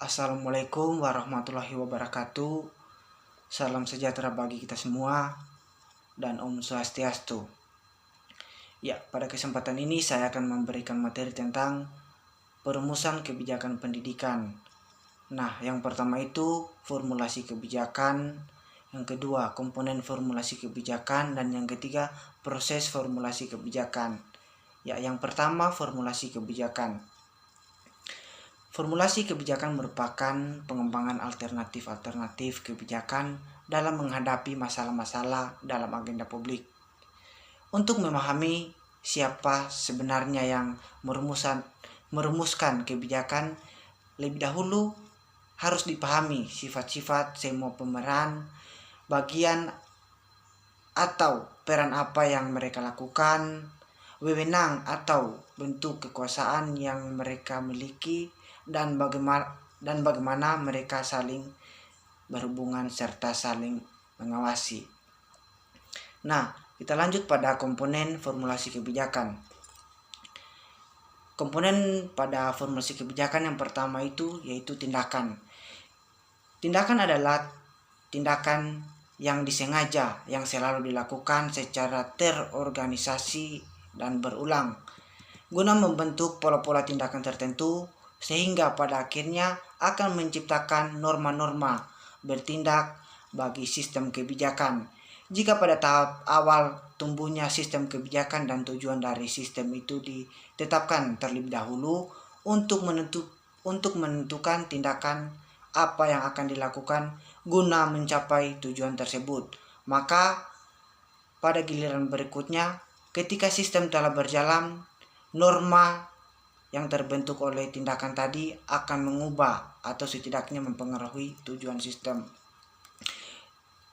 Assalamualaikum warahmatullahi wabarakatuh. Salam sejahtera bagi kita semua dan Om Swastiastu. Ya, pada kesempatan ini saya akan memberikan materi tentang perumusan kebijakan pendidikan. Nah, yang pertama itu formulasi kebijakan, yang kedua komponen formulasi kebijakan, dan yang ketiga proses formulasi kebijakan. Ya, yang pertama formulasi kebijakan. Formulasi kebijakan merupakan pengembangan alternatif kebijakan dalam menghadapi masalah-masalah dalam agenda publik. Untuk memahami siapa sebenarnya yang merumuskan kebijakan, lebih dahulu harus dipahami sifat-sifat semua pemeran, bagian atau peran apa yang mereka lakukan, wewenang atau bentuk kekuasaan yang mereka miliki, dan bagaimana mereka saling berhubungan serta saling mengawasi. Nah, kita lanjut pada komponen formulasi kebijakan. Komponen pada formulasi kebijakan yang pertama itu yaitu tindakan. Tindakan adalah tindakan yang disengaja, yang selalu dilakukan secara terorganisasi dan berulang, guna membentuk pola-pola tindakan tertentu, sehingga pada akhirnya akan menciptakan norma-norma bertindak bagi sistem kebijakan. Jika pada tahap awal tumbuhnya sistem kebijakan dan tujuan dari sistem itu ditetapkan terlebih dahulu untuk menentukan tindakan apa yang akan dilakukan guna mencapai tujuan tersebut, maka pada giliran berikutnya ketika sistem telah berjalan, norma yang terbentuk oleh tindakan tadi akan mengubah atau setidaknya mempengaruhi tujuan sistem.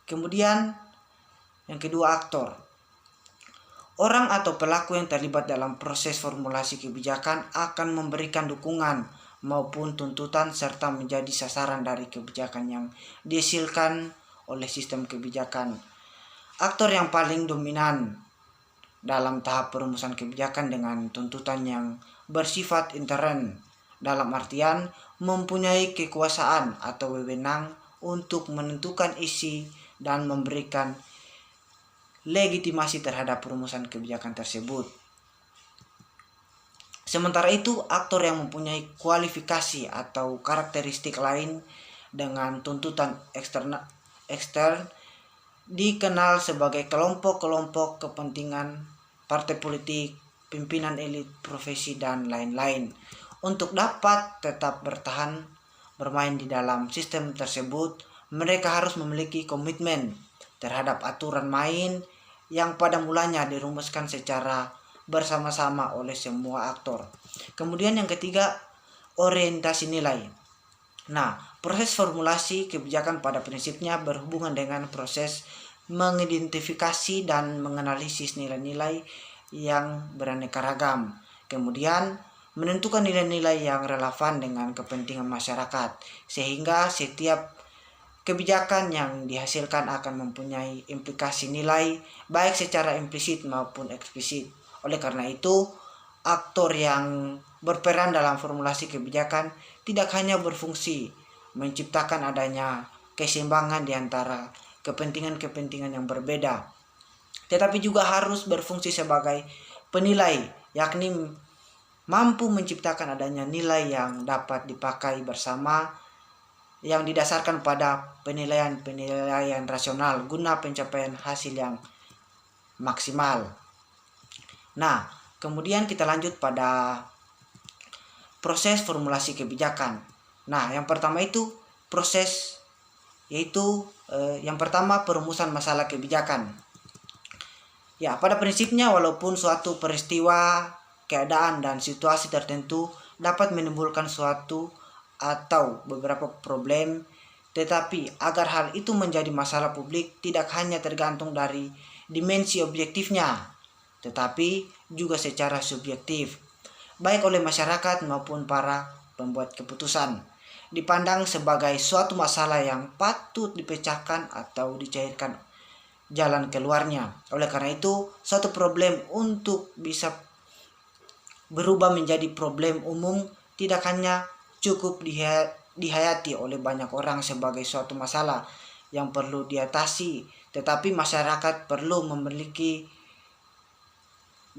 Kemudian yang kedua, aktor. Orang atau pelaku yang terlibat dalam proses formulasi kebijakan akan memberikan dukungan maupun tuntutan serta menjadi sasaran dari kebijakan yang dihasilkan oleh sistem kebijakan. Aktor yang paling dominan dalam tahap perumusan kebijakan dengan tuntutan yang bersifat intern, dalam artian mempunyai kekuasaan atau wewenang untuk menentukan isi dan memberikan legitimasi terhadap perumusan kebijakan tersebut. Sementara itu, aktor yang mempunyai kualifikasi atau karakteristik lain dengan tuntutan ekstern dikenal sebagai kelompok-kelompok kepentingan, partai politik, pimpinan elit profesi, dan lain-lain. Untuk dapat tetap bermain di dalam sistem tersebut, mereka harus memiliki komitmen terhadap aturan main yang pada mulanya dirumuskan secara bersama-sama oleh semua aktor. Kemudian yang ketiga, orientasi nilai. Nah, proses formulasi kebijakan pada prinsipnya berhubungan dengan proses mengidentifikasi dan menganalisis nilai-nilai yang beraneka ragam. Kemudian, menentukan nilai-nilai yang relevan dengan kepentingan masyarakat, sehingga setiap kebijakan yang dihasilkan akan mempunyai implikasi nilai, baik secara implisit maupun eksplisit. Oleh karena itu, aktor yang berperan dalam formulasi kebijakan tidak hanya berfungsi menciptakan adanya keseimbangan di antara kepentingan-kepentingan yang berbeda, tetapi juga harus berfungsi sebagai penilai, yakni mampu menciptakan adanya nilai yang dapat dipakai bersama yang didasarkan pada penilaian rasional guna pencapaian hasil yang maksimal. Nah, kemudian kita lanjut pada proses formulasi kebijakan. Nah, yang pertama itu proses, yaitu yang pertama perumusan masalah kebijakan. Ya, pada prinsipnya walaupun suatu peristiwa, keadaan, dan situasi tertentu dapat menimbulkan suatu atau beberapa problem, tetapi agar hal itu menjadi masalah publik tidak hanya tergantung dari dimensi objektifnya, tetapi juga secara subjektif, baik oleh masyarakat maupun para pembuat keputusan, dipandang sebagai suatu masalah yang patut dipecahkan atau dicairkan jalan keluarnya. Oleh karena itu, suatu problem untuk bisa berubah menjadi problem umum tidak hanya cukup dihayati oleh banyak orang sebagai suatu masalah yang perlu diatasi, tetapi masyarakat perlu memiliki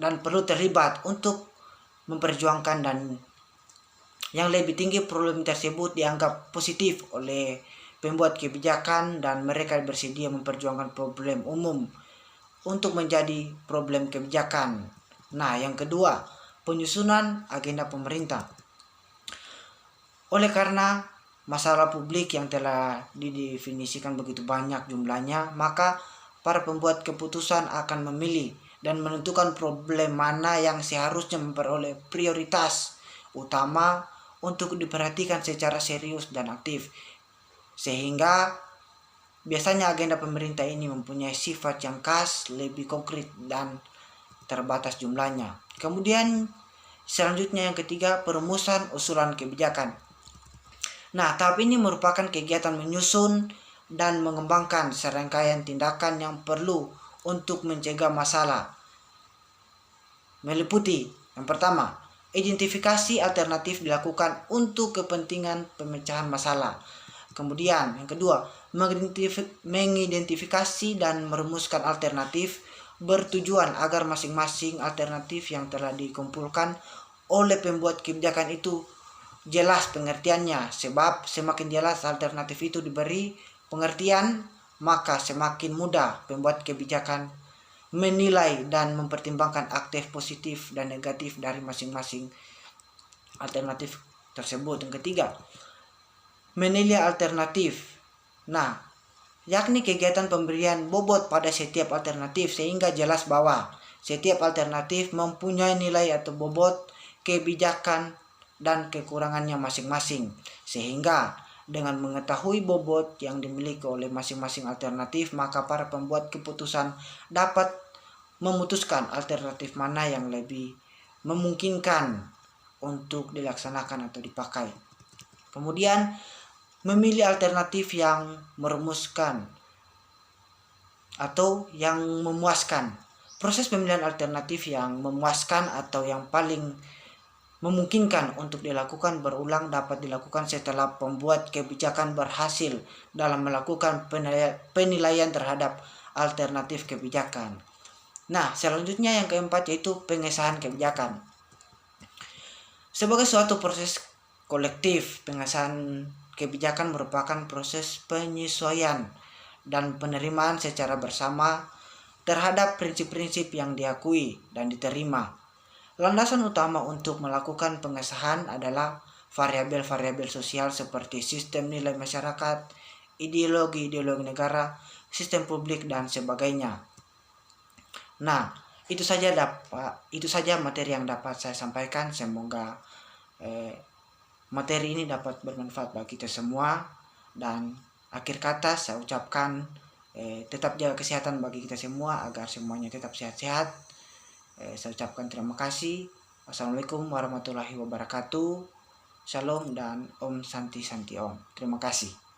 dan perlu terlibat untuk memperjuangkan, dan yang lebih tinggi problem tersebut dianggap positif oleh pembuat kebijakan dan mereka bersedia memperjuangkan problem umum untuk menjadi problem kebijakan. Nah, yang kedua, penyusunan agenda pemerintah. Oleh karena masalah publik yang telah didefinisikan begitu banyak jumlahnya, maka para pembuat keputusan akan memilih dan menentukan problem mana yang seharusnya memperoleh prioritas utama untuk diperhatikan secara serius dan aktif. Sehingga biasanya agenda pemerintah ini mempunyai sifat yang khas, lebih konkret dan terbatas jumlahnya. Kemudian selanjutnya yang ketiga, perumusan usulan kebijakan. Nah, tahap ini merupakan kegiatan menyusun dan mengembangkan serangkaian tindakan yang perlu untuk mencegah masalah. Meliputi yang pertama, identifikasi alternatif dilakukan untuk kepentingan pemecahan masalah. Kemudian yang kedua, mengidentifikasi dan merumuskan alternatif bertujuan agar masing-masing alternatif yang telah dikumpulkan oleh pembuat kebijakan itu jelas pengertiannya, sebab semakin jelas alternatif itu diberi pengertian, maka semakin mudah pembuat kebijakan menilai dan mempertimbangkan aktif positif dan negatif dari masing-masing alternatif tersebut. Yang ketiga, menilai alternatif. Nah, yakni kegiatan pemberian bobot pada setiap alternatif sehingga jelas bahwa setiap alternatif mempunyai nilai atau bobot kebijakan dan kekurangannya masing-masing, sehingga dengan mengetahui bobot yang dimiliki oleh masing-masing alternatif, maka para pembuat keputusan dapat memutuskan alternatif mana yang lebih memungkinkan untuk dilaksanakan atau dipakai. Kemudian memilih alternatif yang merumuskan atau yang memuaskan. Proses pemilihan alternatif yang memuaskan atau yang paling memungkinkan untuk dilakukan berulang dapat dilakukan setelah pembuat kebijakan berhasil dalam melakukan penilaian terhadap alternatif kebijakan. Nah, selanjutnya yang keempat yaitu pengesahan kebijakan. Sebagai suatu proses kolektif, pengesahan kebijakan merupakan proses penyesuaian dan penerimaan secara bersama terhadap prinsip-prinsip yang diakui dan diterima. Landasan utama untuk melakukan pengesahan adalah variabel-variabel sosial seperti sistem nilai masyarakat, ideologi-ideologi negara, sistem publik, dan sebagainya. Nah, itu saja materi yang dapat saya sampaikan. Semoga materi ini dapat bermanfaat bagi kita semua. Dan akhir kata saya ucapkan tetap jaga kesehatan bagi kita semua agar semuanya tetap sehat-sehat. Saya ucapkan terima kasih. Assalamualaikum warahmatullahi wabarakatuh. Shalom dan Om Santi Santi Om. Terima kasih.